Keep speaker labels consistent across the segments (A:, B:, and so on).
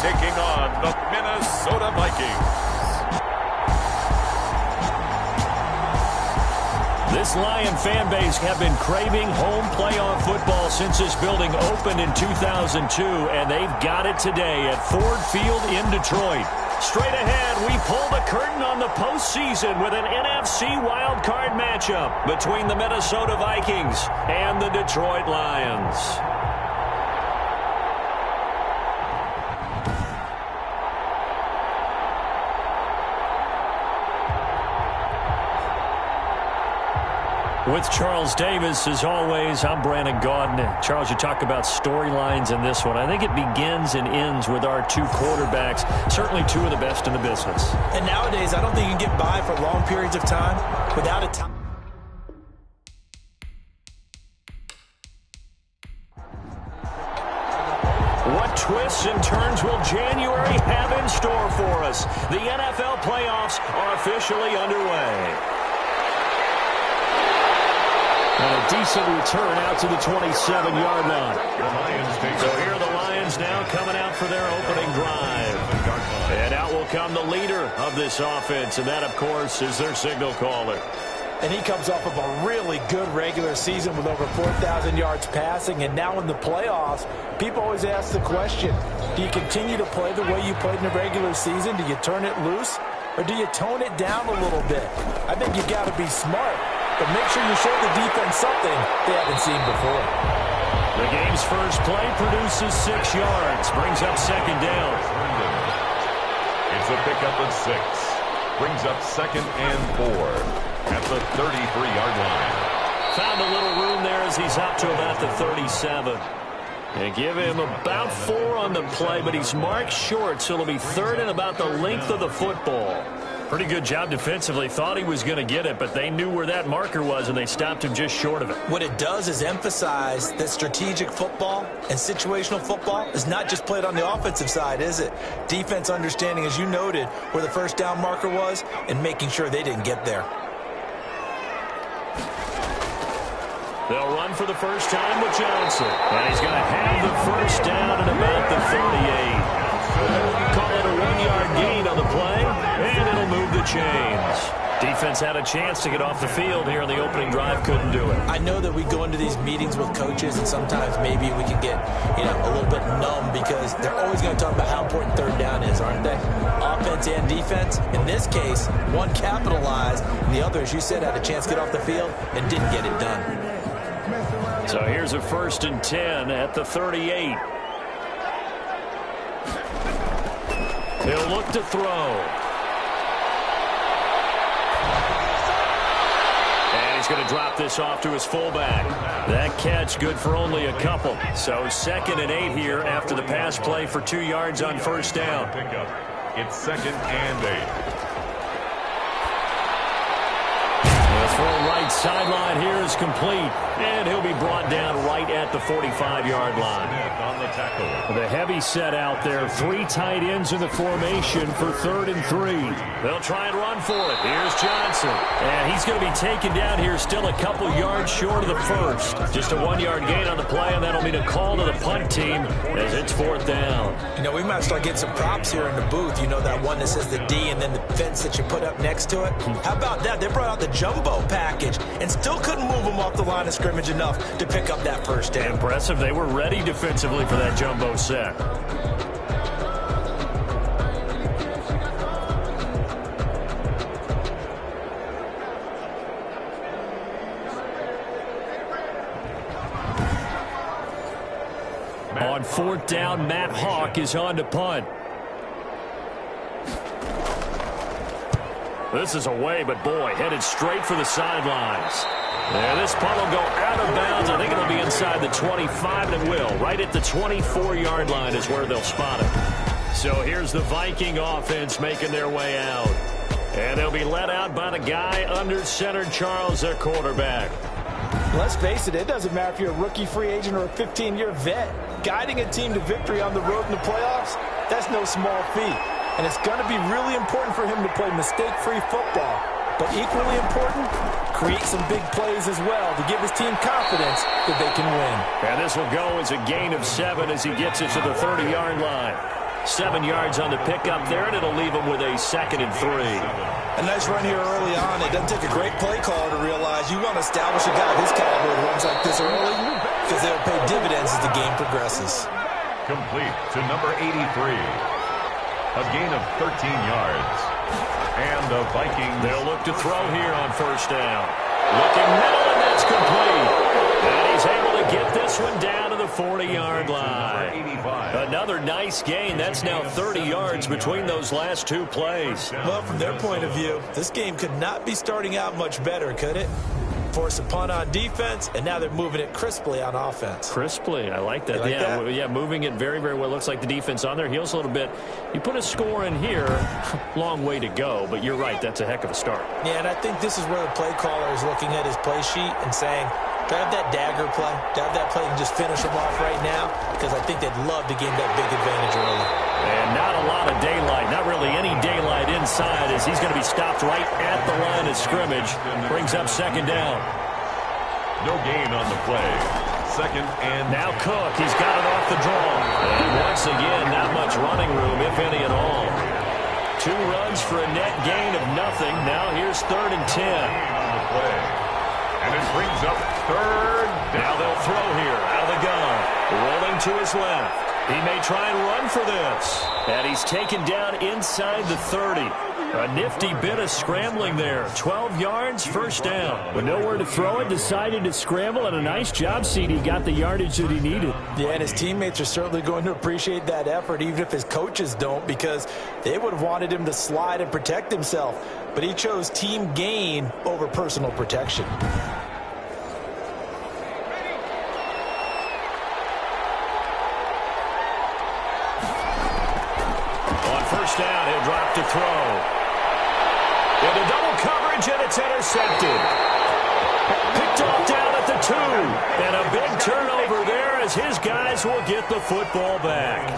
A: taking on the Minnesota Vikings.
B: This Lion fan base have been craving home playoff football since this building opened in 2002, and they've got it today at Ford Field in Detroit. Straight ahead, we pull the curtain on the postseason with an NFC wildcard matchup between the Minnesota Vikings and the Detroit Lions. With Charles Davis, as always, I'm Brandon Gaudin. Charles, you talk about storylines in this one. I think it begins and ends with our two quarterbacks, certainly two of the best in the business.
C: And nowadays, I don't think you can get by for long periods of time without a time.
B: What twists and turns will January have in store for us? The NFL playoffs are officially underway. And a decent return out to the 27-yard line. So here are the Lions now coming out for their opening drive. And out will come the leader of this offense, and that, of course, is their signal caller.
C: And he comes off of a really good regular season with over 4,000 yards passing. And now in the playoffs, people always ask the question, do you continue to play the way you played in the regular season? Do you turn it loose? Or do you tone it down a little bit? I think you've got to be smart. But make sure you show the defense something they haven't seen before.
B: The game's first play produces 6 yards. Brings up second down.
A: It's a pickup of 6. Brings up 2nd and 4 at the 33-yard line.
B: Found a little room there as he's up to about the 37. And give him about 4 on the play, but he's marked short, so it'll be 3rd and about the length of the football. Pretty good job defensively. Thought he was going to get it, but they knew where that marker was, and they stopped him just short of it.
C: What it does is emphasize that strategic football and situational football is not just played on the offensive side, is it? Defense understanding, as you noted, where the first down marker was and making sure they didn't get there.
B: They'll run for the first time with Johnson. And he's going to have the first down at about the 38. Call it a 1-yard gain on the play, and it'll move the chains. Defense had a chance to get off the field here in the opening drive, couldn't do it.
C: I know that we go into these meetings with coaches, and sometimes maybe we can get, a little bit numb because they're always going to talk about how important third down is, aren't they? Offense and defense. In this case, one capitalized, and the other, as you said, had a chance to get off the field and didn't get it done.
B: So here's a 1st and 10 at the 38. He'll look to throw. And he's going to drop this off to his fullback. That catch good for only a couple. So 2nd and 8 here after the pass play for 2 yards on first down.
A: It's 2nd and 8.
B: The throw right sideline here is complete, and he'll be brought down right at the 45-yard line.
A: On the tackle.
B: The heavy set out there, 3 tight ends in the formation for 3rd and 3. They'll try and run for it. Here's Johnson, and he's going to be taken down here still a couple yards short of the first. Just a 1-yard gain on the play, and that'll mean a call to the punt team as it's 4th down.
C: We might start getting some props here in the booth. That one that says the D and then the fence that you put up next to it. How about that? They brought out the jumbo package and still couldn't move them off the line of scrimmage enough to pick up that first down.
B: Impressive. They were ready defensively for that jumbo set. On 4th down, Matt Hawk is on to punt. This is away, but boy, headed straight for the sidelines. And this punt will go out of bounds. I think it'll be inside the 25, and it will. Right at the 24-yard line is where they'll spot it. So here's the Viking offense making their way out. And they'll be let out by the guy under center, Charles, their quarterback.
C: Let's face it, it doesn't matter if you're a rookie free agent or a 15-year vet. Guiding a team to victory on the road in the playoffs, that's no small feat. And it's going to be really important for him to play mistake-free football. But equally important, create some big plays as well to give his team confidence that they can win.
B: And this will go as a gain of 7 as he gets it to the 30-yard line. 7 yards on the pickup there, and it'll leave them with a 2nd and 3.
C: A nice run here early on. It doesn't take a great play caller to realize you want to establish a guy of his caliber who runs like this early because they'll pay dividends as the game progresses.
A: Complete to number 83. A gain of 13 yards. And the Vikings.
B: They'll look to throw here on 1st down. Looking middle, and that's complete. And he's able to get this one down to the 40-yard line. Another nice gain. That's now 30 yards between those last 2 plays.
C: Well, from their point of view, this game could not be starting out much better, could it? Force a punt on defense, and now they're moving it crisply on offense.
B: Crisply, I like that.
C: Like
B: yeah,
C: that?
B: Yeah, moving it very, very well. Looks like the defense on their heels a little bit. You put a score in here, long way to go, but you're right, that's a heck of a start.
C: Yeah, and I think this is where the play caller is looking at his play sheet and saying, do I have that dagger play? Do I have that play and just finish them off right now? Because I think they'd love to gain that big advantage early.
B: And not a lot of daylight, not really any daylight inside, as he's going to be stopped right at the line of scrimmage. Brings up 2nd down.
A: No gain on the play. 2nd and...
B: Now Cook, he's got it off the draw. And once again, not much running room, if any at all. 2 runs for a net gain of nothing. Now here's 3rd and 10.
A: On the play. And it brings up 3rd down.
B: Now they'll throw here out of the gun. Rolling to his left. He may try and run for this. And he's taken down inside the 30. A nifty bit of scrambling there. 12 yards, 1st down. With nowhere to throw it, decided to scramble, and a nice job, CD. Got the yardage that he needed.
C: Yeah, and his teammates are certainly going to appreciate that effort, even if his coaches don't, because they would have wanted him to slide and protect himself. But he chose team gain over personal protection.
B: On 1st down, he'll drop to throw. Into double coverage, and it's intercepted. Picked off down at the 2. And a big turnover there as his guys will get the football back.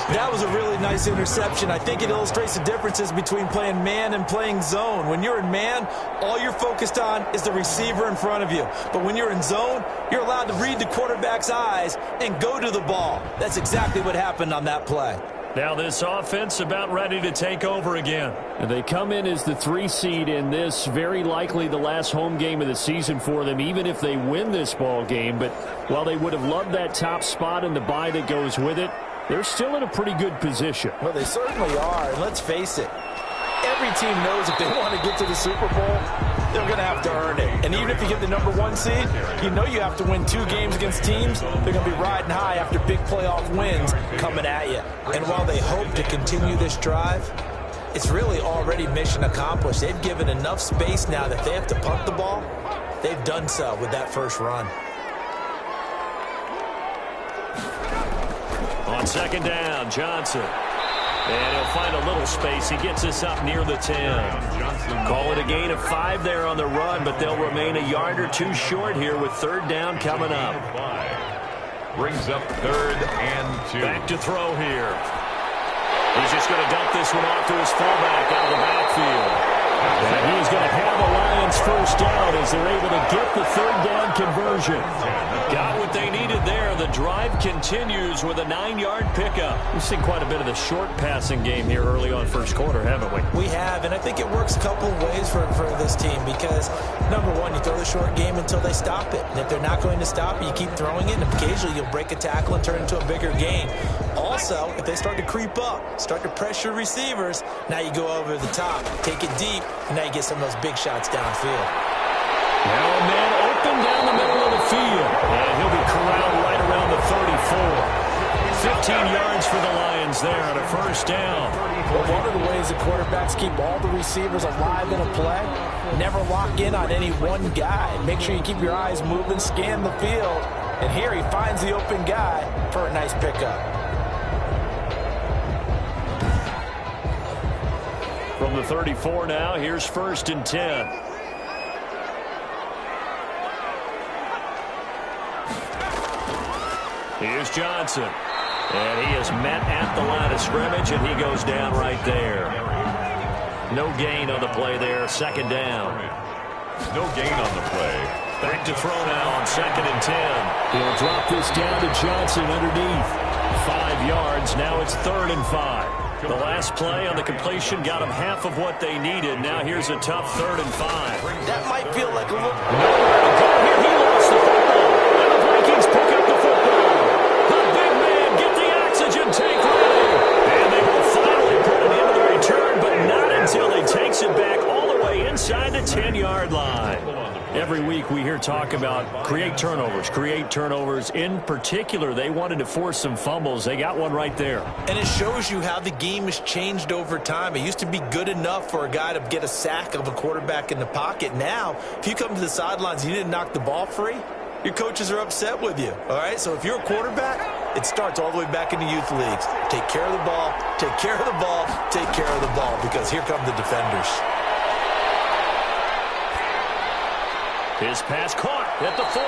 C: That was a really nice interception. I think it illustrates the differences between playing man and playing zone. When you're in man, all you're focused on is the receiver in front of you. But when you're in zone, you're allowed to read the quarterback's eyes and go to the ball. That's exactly what happened on that play.
B: Now this offense about ready to take over again. And they come in as the 3 seed in this, very likely the last home game of the season for them, even if they win this ball game. But while they would have loved that top spot and the bye that goes with it, they're still in a pretty good position.
C: Well, they certainly are. And let's face it, every team knows if they want to get to the Super Bowl, they're going to have to earn it. And even if you get the number 1 seed, you know you have to win 2 games against teams. They're going to be riding high after big playoff wins coming at you. And while they hope to continue this drive, it's really already mission accomplished. They've given enough space now that they have to punt the ball. They've done so with that first run.
B: On 2nd down, Johnson. And he'll find a little space. He gets us up near the 10. Call it a gain of 5 there on the run, but they'll remain a yard or 2 short here with 3rd down coming up.
A: Brings up 3rd and 2.
B: Back to throw here. He's just going to dump this one off to his fullback out of the backfield. And he's going to have the Lions 1st down as they're able to get the 3rd down conversion. Got what they needed there. The drive continues with a 9-yard pickup. We've seen quite a bit of the short passing game here early on 1st quarter, haven't we?
C: We have, and I think it works a couple of ways for this team because, number 1, you throw the short game until they stop it. And if they're not going to stop it, you keep throwing it, and occasionally you'll break a tackle and turn it into a bigger gain. Also, if they start to creep up, start to pressure receivers, now you go over the top, take it deep, and now you get some of those big shots downfield.
B: Now a man open down the middle of the field. And he'll be corralled right around the 34. 15 yards for the Lions there on a 1st down.
C: Well, one of the ways the quarterbacks keep all the receivers alive in a play, never lock in on any one guy. Make sure you keep your eyes moving, scan the field. And here he finds the open guy for a nice pickup.
B: From the 34 now, here's 1st and 10. Here's Johnson. And he is met at the line of scrimmage, and he goes down right there. No gain on the play there, 2nd down.
A: No gain on the play.
B: Back to throw now on 2nd and 10. He'll drop this down to Johnson underneath. 5 yards. Now it's 3rd and 5. The last play on the completion got them half of what they needed. Now here's a tough 3rd and 5.
C: That might feel like a little...
B: Nowhere to go here. He lost the football. And the Vikings pick up the football. The big man get the oxygen tank ready. And they will finally put an end to the return, but not until he takes it back all the way inside the 10-yard line. Every week we hear talk about create turnovers. In particular, they wanted to force some fumbles. They got one right there.
C: And it shows you how the game has changed over time. It used to be good enough for a guy to get a sack of a quarterback in the pocket. Now, if you come to the sidelines and you didn't knock the ball free, your coaches are upset with you. All right, so if you're a quarterback, it starts all the way back in the youth leagues. Take care of the ball, take care of the ball, take care of the ball, because here come the defenders.
B: His pass caught at the 4.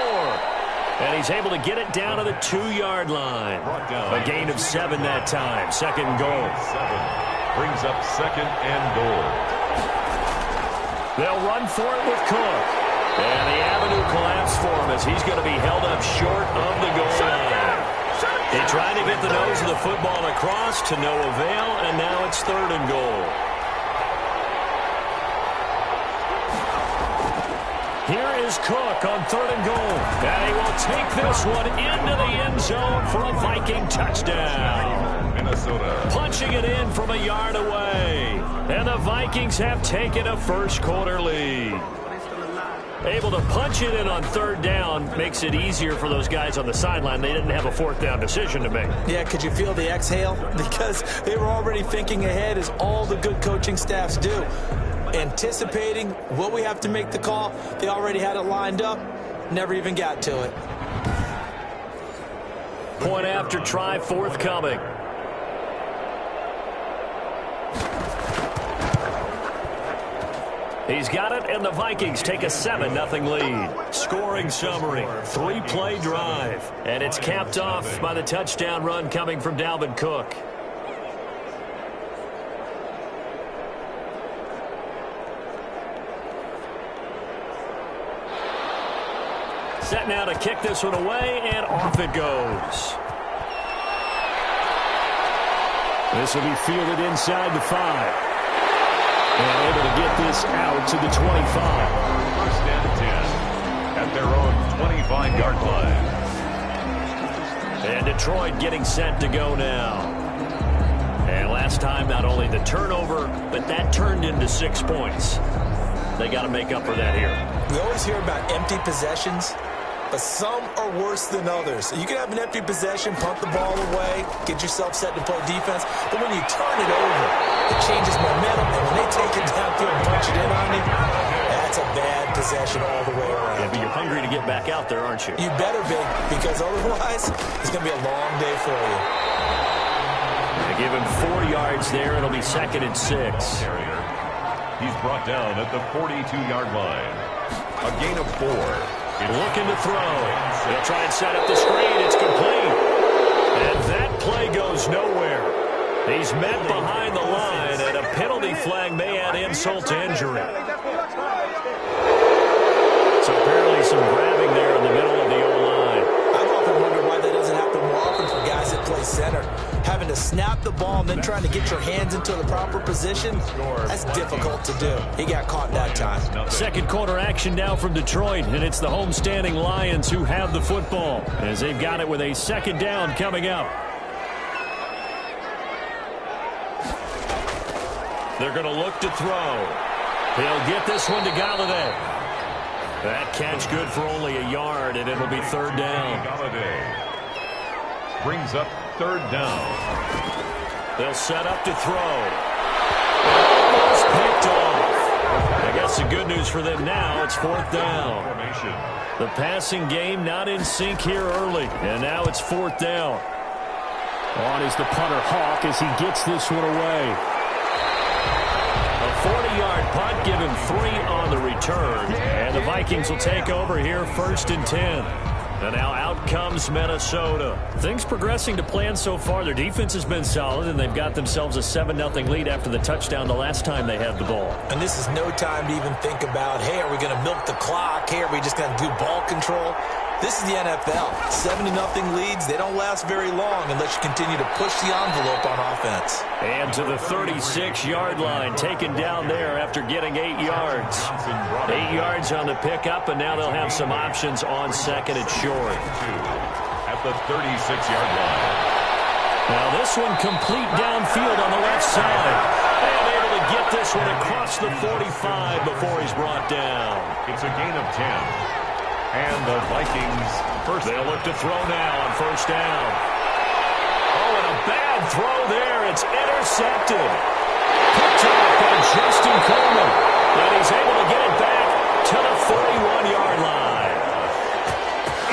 B: And he's able to get it down to the 2-yard line. A gain of 7 that time. 2nd and goal.
A: 7 brings up 2nd and goal.
B: They'll run for it with Cook. And the avenue collapsed for him as he's going to be held up short of the goal line. He tried to get the nose of the football across to no avail, and now it's 3rd and goal. Here is Cook on 3rd and goal. And he will take this one into the end zone for a Viking touchdown.
A: Minnesota.
B: Punching it in from a yard away. And the Vikings have taken a first-quarter lead. Able to punch it in on 3rd down makes it easier for those guys on the sideline. They didn't have a 4th down decision to make.
C: Yeah, could you feel the exhale? Because they were already thinking ahead, as all the good coaching staffs do. Anticipating, will we have to make the call? They already had it lined up, never even got to it.
B: Point after try forthcoming. He's got it, and the Vikings take a 7-0 lead. Scoring summary, 3-play drive. And it's capped off by the touchdown run coming from Dalvin Cook. Set now to kick this one away, and off it goes. This will be fielded inside the 5. And able to get this out to the 25.
A: 1st and 10 at their own 25-yard line.
B: And Detroit getting set to go now. And last time, not only the turnover, but that turned into 6 points. They got to make up for that here.
C: We always hear about empty possessions, but some are worse than others. You can have an empty possession, punt the ball away, get yourself set to play defense, but when you turn it over, it changes momentum, and when they take it downfield and punch it in on you, that's a bad possession all the way around.
B: Yeah, but you're hungry to get back out there, aren't you?
C: You better be, because otherwise, it's going to be a long day for you.
B: They give him 4 yards there. It'll be 2nd and 6.
A: He's brought down at the 42-yard line. A gain of 4.
B: Looking to throw. They'll try and set up the screen. It's complete. And that play goes nowhere. He's met behind the line, and a penalty flag may add insult to injury. So apparently some grabbing there in the middle of the O-line.
C: I've often wondered why that doesn't happen more often for guys that play center. Having to snap the ball and then trying to get your hands into the proper position, that's difficult to do. He got caught that time.
B: 2nd quarter action now from Detroit, and it's the homestanding Lions who have the football as they've got it with a 2nd down coming up. They're going to look to throw. He'll get this one to Galladay. That catch good for only a yard, and it'll be 3rd down.
A: Galladay brings up 3rd down.
B: They'll set up to throw. Almost picked off. I guess the good news for them now, it's 4th down. The passing game not in sync here early, and now it's 4th down. On is the punter Hawk as he gets this one away. A 40-yard punt, give him 3 on the return. And the Vikings will take over here 1st and 10. And now out comes Minnesota. Things progressing to plan so far. Their defense has been solid, and they've got themselves a 7-0 lead after the touchdown the last time they had the ball.
C: And this is no time to even think about, hey, are we going to milk the clock? Hey, are we just going to do ball control? This is the NFL. 7-0 leads, they don't last very long unless you continue to push the envelope on offense.
B: And to the 36-yard line, taken down there after getting 8 yards. 8 yards on the pickup, and now they'll have some options on second and short.
A: At the 36-yard line.
B: Now this one complete downfield on the left side. And able to get this one across the 45 before he's brought down.
A: It's a gain of 10. And the Vikings first.
B: They'll look to throw now on first down. Oh, and a bad throw there. It's intercepted. Picked off by Justin Coleman. And he's able to get it back to the 41-yard line.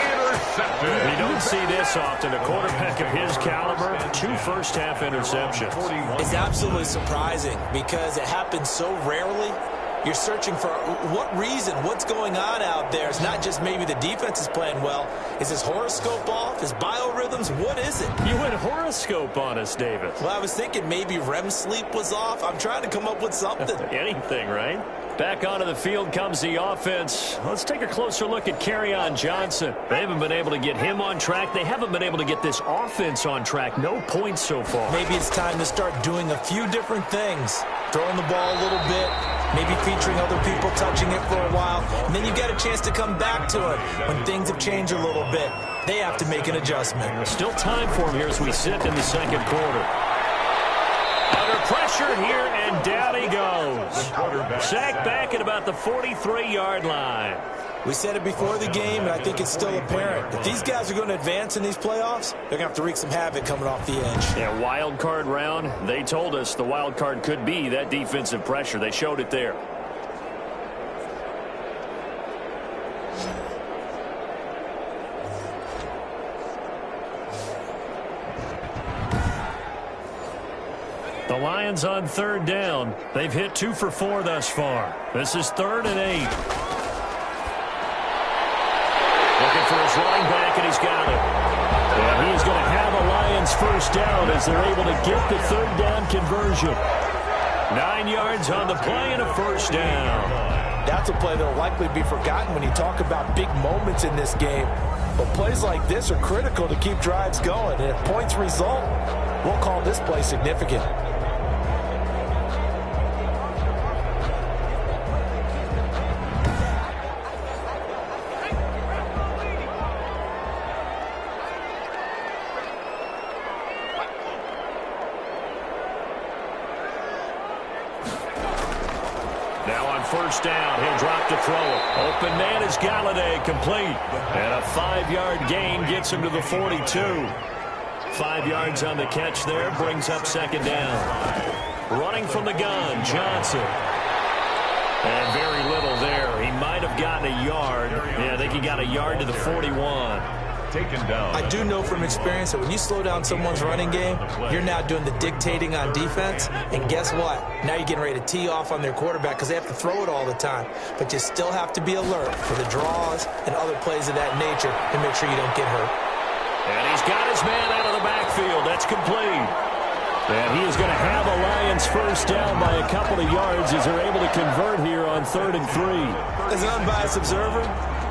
A: Intercepted.
B: You don't see this often. A quarterback of his caliber, 2 first-half interceptions.
C: It's absolutely surprising because it happens so rarely. You're searching for what reason, what's going on out there. It's not just maybe the defense is playing well. Is his horoscope off? His biorhythms? What is it?
B: You went horoscope on us, David.
C: Well, I was thinking maybe REM sleep was off. I'm trying to come up with something.
B: Anything, right? Back onto the field comes the offense. Let's take a closer look at Kerryon Johnson. They haven't been able to get him on track. They haven't been able to get this offense on track. No points so far.
C: Maybe it's time to start doing a few different things. Throwing the ball a little bit, maybe featuring other people touching it for a while, and then you get a chance to come back to it when things have changed a little bit. They have to make an adjustment.
B: Still time for him here as we sit in the second quarter. Under pressure here, and down he goes. Sacked back at about the 43-yard line.
C: We said it before the game, and I think it's still apparent. If these guys are going to advance in these playoffs, they're going to have to wreak some havoc coming off the edge.
B: Yeah, wild card round. They told us the wild card could be that defensive pressure. They showed it there. The Lions on third down. They've hit 2 for 4 thus far. This is 3rd and 8. Looking for his running back, and he's got it. And he's going to have a Lions first down as they're able to get the third down conversion. 9 yards on the play and a first down.
C: That's a play that will likely be forgotten when you talk about big moments in this game. But plays like this are critical to keep drives going. And if points result, we'll call this play significant.
B: First down, he'll drop to throw it. Open man is Galladay, complete. And a 5-yard gain gets him to the 42. 5 yards on the catch there, brings up second down. Running from the gun, Johnson. And very little there. He might have gotten a yard. Yeah, I think he got a yard to the 41.
A: Taken down.
C: I do know from experience that when you slow down someone's running game, you're now doing the dictating on defense. And guess what? Now you're getting ready to tee off on their quarterback because they have to throw it all the time. But you still have to be alert for the draws and other plays of that nature to make sure you don't get hurt.
B: And he's got his man out of the backfield. That's complete. And he is going to have a Lions first down by a couple of yards as they're able to convert here on 3rd and 3.
C: As an unbiased observer,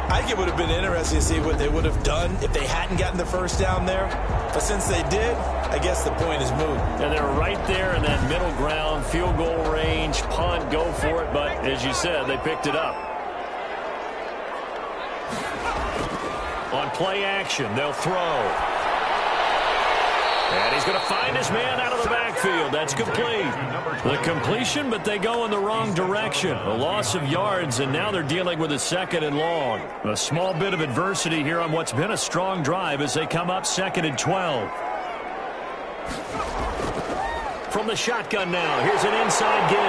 C: I think it would have been interesting to see what they would have done if they hadn't gotten the first down there. But since they did, I guess the point is moot.
B: And they're right there in that middle ground, field goal range, punt, go for it. But as you said, they picked it up. On play action, they'll throw. And he's going to find his man out of the backfield. That's complete. The completion, but they go in the wrong direction. A loss of yards, and now they're dealing with a 2nd and long. A small bit of adversity here on what's been a strong drive as they come up 2nd and 12. From the shotgun now, here's an inside give.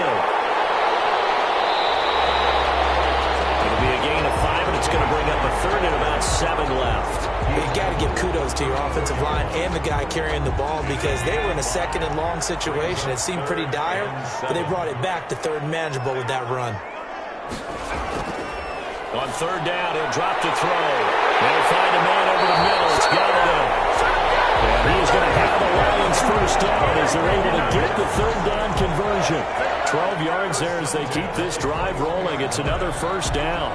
B: It'll be a gain of 5, and it's going to bring up a 3rd and about 7 left.
C: You've got to give kudos to your offensive line and the guy carrying the ball because they were in a 2nd and long situation. It seemed pretty dire, but they brought it back to 3rd and manageable with that run.
B: On 3rd down, he'll drop to throw. They'll find a man over the middle. It's Galladay. And he's going to have the Lions first down as they're able to get the third down conversion. 12 yards there as they keep this drive rolling. It's another first down.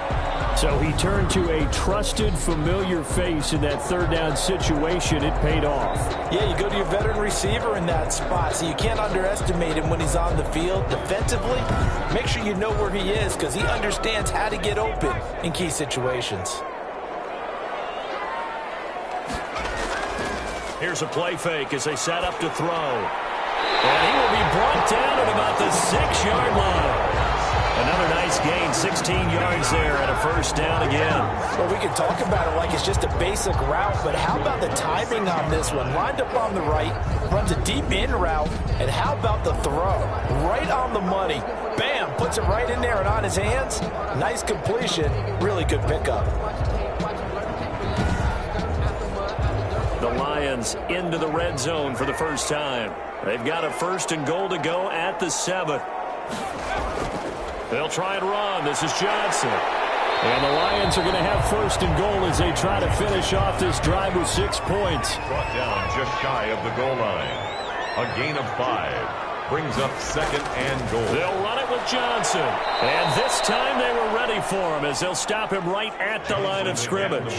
B: So he turned to a trusted, familiar face in that third down situation. It paid off.
C: Yeah, you go to your veteran receiver in that spot, so you can't underestimate him when he's on the field defensively. Make sure you know where he is because he understands how to get open in key situations.
B: Here's a play fake as they set up to throw. And he will be brought down at about the 6-yard line. Another nice gain, 16 yards there, and a first down again.
C: Well, we can talk about it like it's just a basic route, but how about the timing on this one? Lined up on the right, runs a deep in route, and how about the throw? Right on the money. Bam, puts it right in there and on his hands. Nice completion, really good pickup.
B: The Lions into the red zone for the first time. They've got a 1st and goal to go at the 7. They'll try and run. This is Johnson. And the Lions are going to have 1st and goal as they try to finish off this drive with 6 points.
A: Brought down just shy of the goal line. A gain of 5. Brings up 2nd and goal.
B: They'll run it with Johnson. And this time they were ready for him as they'll stop him right at the line of scrimmage.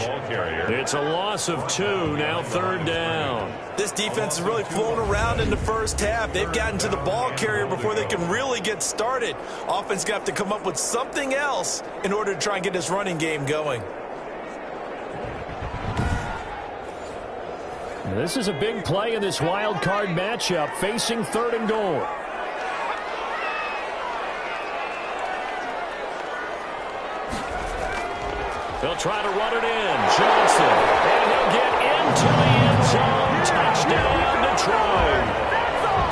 B: It's a loss of 2, now 3rd down.
C: This defense is really flown around in the first half. They've gotten to the ball carrier before they can really get started. Offense got to come up with something else in order to try and get this running game going.
B: This is a big play in this wild card matchup, facing 3rd and goal. They'll try to run it in. Johnson. And he'll get into the end zone. Touchdown, Detroit.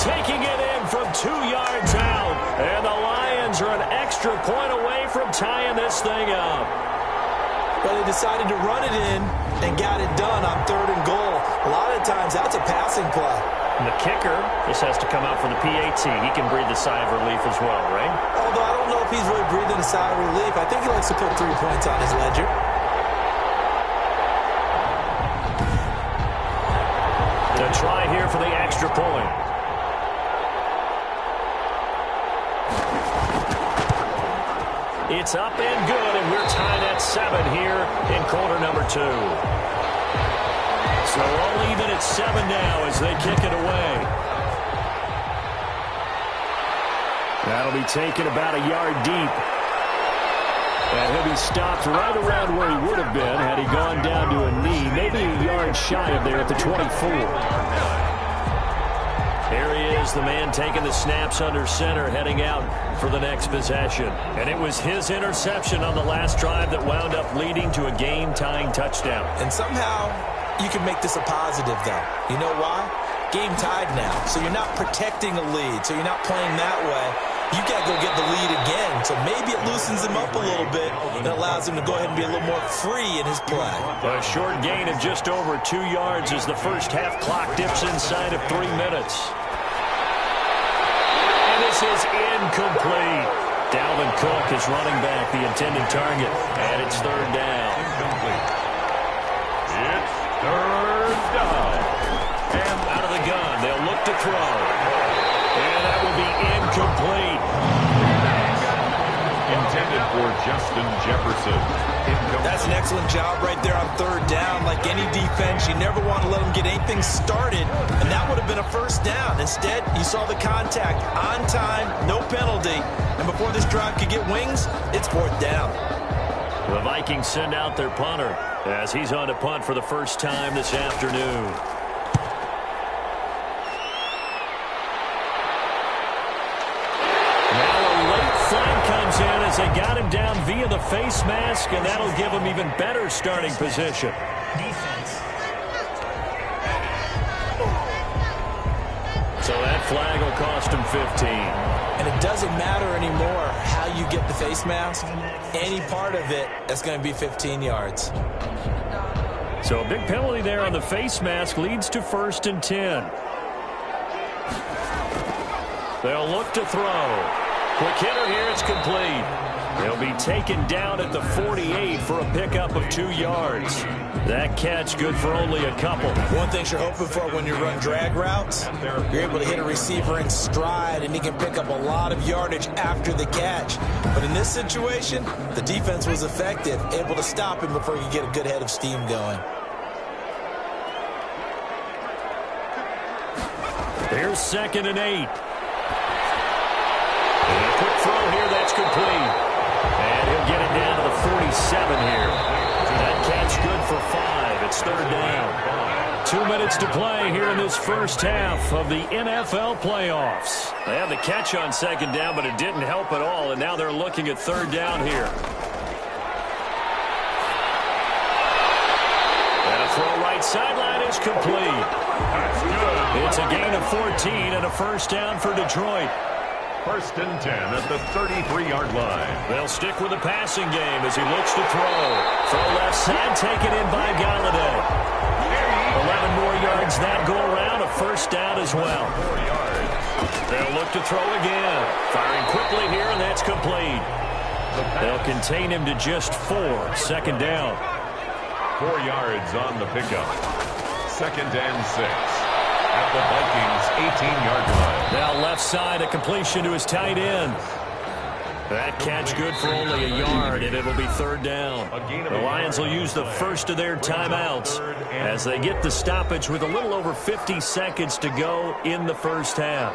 B: Taking it in from 2 yards out. And the Lions are an extra point away from tying this thing up.
C: But they decided to run it in and got it done on 3rd and goal. A lot of times that's a passing play.
B: And the kicker just has to come out for the PAT. He can breathe a sigh of relief as well, right?
C: Although I don't know if he's really breathing a sigh of relief. I think he likes to put 3 points on his ledger.
B: To try here for the extra point. It's up and good, and we're tied at 7 here in quarter number 2. So all even at 7 now as they kick it away. That'll be taken about a yard deep. And he'll be stopped right around where he would have been had he gone down to a knee, maybe a yard shy of there at the 24. Here he is, the man taking the snaps under center, heading out for the next possession. And it was his interception on the last drive that wound up leading to a game-tying touchdown.
C: And somehow you can make this a positive, though. You know why? Game tied now, so you're not protecting a lead, so you're not playing that way. You got to go get the lead again, so maybe it loosens him up a little bit and allows him to go ahead and be a little more free in his play.
B: A short gain of just over 2 yards as the first half clock dips inside of 3 minutes. And this is incomplete. Dalvin Cook is running back the intended target, and it's 3rd down.
A: Incomplete. It's 3rd down.
B: And out of the gun, they'll look to throw. And that will be incomplete.
A: Intended for Justin Jefferson. Incomplete.
C: That's an excellent job right there on 3rd down. Like any defense, you never want to let them get anything started, and that would have been a first down. Instead, you saw the contact on time, no penalty, and before this drive could get wings, it's 4th down.
B: The Vikings send out their punter as he's on to punt for the first time this afternoon. Comes in as they got him down via the face mask, and that'll give him even better starting position. So that flag will cost him 15.
C: And it doesn't matter anymore how you get the face mask. Any part of it, that's going to be 15 yards.
B: So a big penalty there on the face mask leads to 1st and 10. They'll look to throw. Quick hitter here, it's complete. He'll be taken down at the 48 for a pickup of 2 yards. That catch good for only a couple.
C: One thing you're hoping for when you run drag routes, you're able to hit a receiver in stride, and he can pick up a lot of yardage after the catch. But in this situation, the defense was effective, able to stop him before he could get a good head of steam going.
B: Here's 2nd and 8. And a quick throw here, that's complete. And he'll get it down to the 47 here. That catch good for 5. It's 3rd down. 2 minutes to play here in this first half of the NFL playoffs. They had the catch on 2nd down, but it didn't help at all, and now they're looking at 3rd down here. And a throw right sideline is complete.
A: That's good.
B: It's a gain of 14 and a 1st down for Detroit.
A: 1st and 10 at the 33-yard line.
B: They'll stick with the passing game as he looks to throw. Throw left side, taken in by Galladay. 11 more yards that go around, a 1st down as well.
A: 4 yards.
B: They'll look to throw again. Firing quickly here, and that's complete. They'll contain him to just 4. 2nd down.
A: 4 yards on the pickup. 2nd and 6 at the Vikings 18-yard line.
B: Now left side, a completion to his tight end. That catch good for only a yard, and it'll be 3rd down. The Lions will use the first of their timeouts as they get the stoppage with a little over 50 seconds to go in the first half.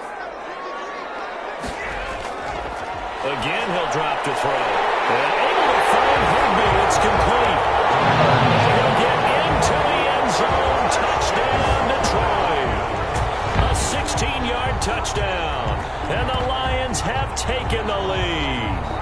B: Again, he'll drop to throw. And able to find Higby. It's complete. He'll get into the end zone. Touchdown, Detroit. A 16-yard touchdown. And the Lions have taken the lead.